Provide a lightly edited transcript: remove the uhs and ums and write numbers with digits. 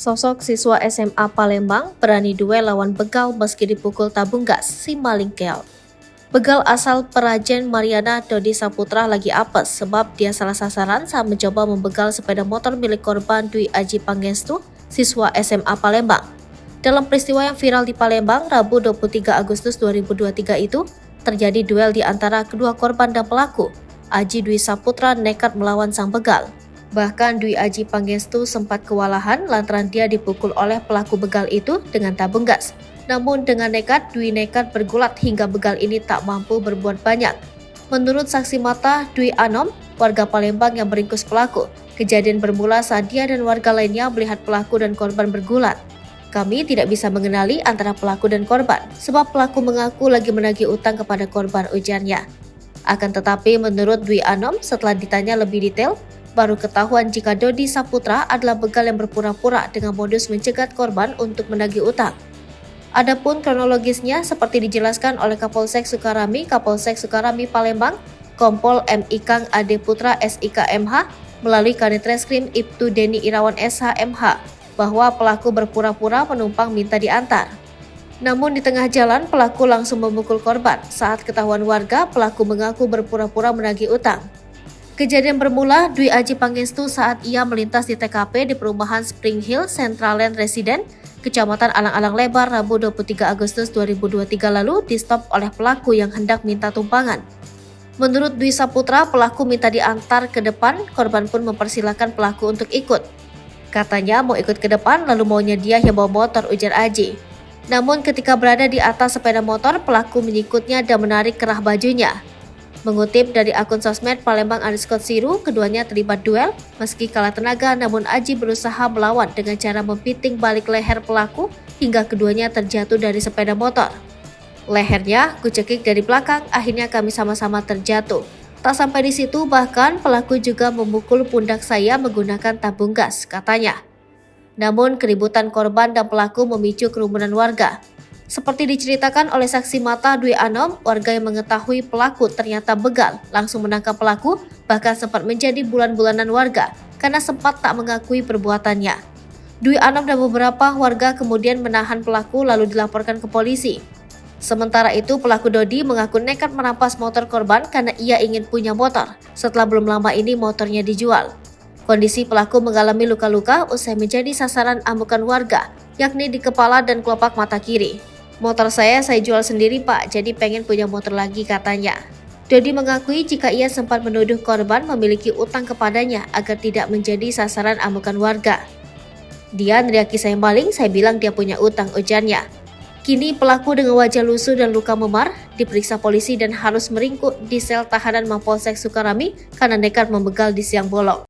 Sosok siswa SMA Palembang berani duel lawan begal meski dipukul tabung gas, si maling keok. Begal asal Perajen Mariana Dodi Saputra lagi apes sebab dia salah sasaran saat mencoba membegal sepeda motor milik korban Dwi Aji Pangestu, siswa SMA Palembang. Dalam peristiwa yang viral di Palembang, Rabu 23 Agustus 2023 itu, terjadi duel di antara kedua korban dan pelaku. Aji Dwi Saputra nekat melawan sang begal. Bahkan Dwi Aji Pangestu sempat kewalahan lantaran dia dipukul oleh pelaku begal itu dengan tabung gas. Namun dengan nekat, Dwi nekat bergulat hingga begal ini tak mampu berbuat banyak. Menurut saksi mata Dwi Anom, warga Palembang yang meringkus pelaku, kejadian bermula saat dia dan warga lainnya melihat pelaku dan korban bergulat. Kami tidak bisa mengenali antara pelaku dan korban, sebab pelaku mengaku lagi menagih utang kepada korban, ujarnya. Akan tetapi menurut Dwi Anom, setelah ditanya lebih detail, baru ketahuan jika Dodi Saputra adalah begal yang berpura-pura dengan modus mencegat korban untuk menagih utang. Adapun kronologisnya seperti dijelaskan oleh Kapolsek Sukarami Palembang, Kompol M. Ikang Ade Putra SIK MH melalui Kanit Reskrim Ibtu Deni Irawan SH MH bahwa pelaku berpura-pura penumpang minta diantar. Namun di tengah jalan pelaku langsung memukul korban. Saat ketahuan warga, pelaku mengaku berpura-pura menagih utang. Kejadian bermula Dwi Aji Pangestu saat ia melintas di TKP di perumahan Spring Hill Central Land Resident, Kecamatan Alang-Alang Lebar, Rabu 23 Agustus 2023 lalu di-stop oleh pelaku yang hendak minta tumpangan. Menurut Dwi Saputra, pelaku minta diantar ke depan, korban pun mempersilahkan pelaku untuk ikut. Katanya mau ikut ke depan lalu maunya dia yang bawa motor, ujar Aji. Namun ketika berada di atas sepeda motor, pelaku menyikutnya dan menarik kerah bajunya. Mengutip dari akun sosmed Palembang_Siru, keduanya terlibat duel. Meski kalah tenaga, namun Aji berusaha melawan dengan cara mempiting balik leher pelaku hingga keduanya terjatuh dari sepeda motor. Lehernya kucekik dari belakang, akhirnya kami sama-sama terjatuh. Tak sampai di situ, bahkan pelaku juga memukul pundak saya menggunakan tabung gas, katanya. Namun keributan korban dan pelaku memicu kerumunan warga. Seperti diceritakan oleh saksi mata Dwi Anom, warga yang mengetahui pelaku ternyata begal langsung menangkap pelaku, bahkan sempat menjadi bulan-bulanan warga karena sempat tak mengakui perbuatannya. Dwi Anom dan beberapa warga kemudian menahan pelaku lalu dilaporkan ke polisi. Sementara itu pelaku Dodi mengaku nekat merampas motor korban karena ia ingin punya motor setelah belum lama ini motornya dijual. Kondisi pelaku mengalami luka-luka usai menjadi sasaran amukan warga, yakni di kepala dan kelopak mata kiri. Motor saya jual sendiri pak, jadi pengen punya motor lagi, katanya. Dodi mengakui jika ia sempat menuduh korban memiliki utang kepadanya agar tidak menjadi sasaran amukan warga. Dia neriaki saya maling, saya bilang dia punya utang, ujarnya. Kini pelaku dengan wajah lusuh dan luka memar diperiksa polisi dan harus meringkuk di sel tahanan Mapolsek Sukarami karena nekat membegal di siang bolong.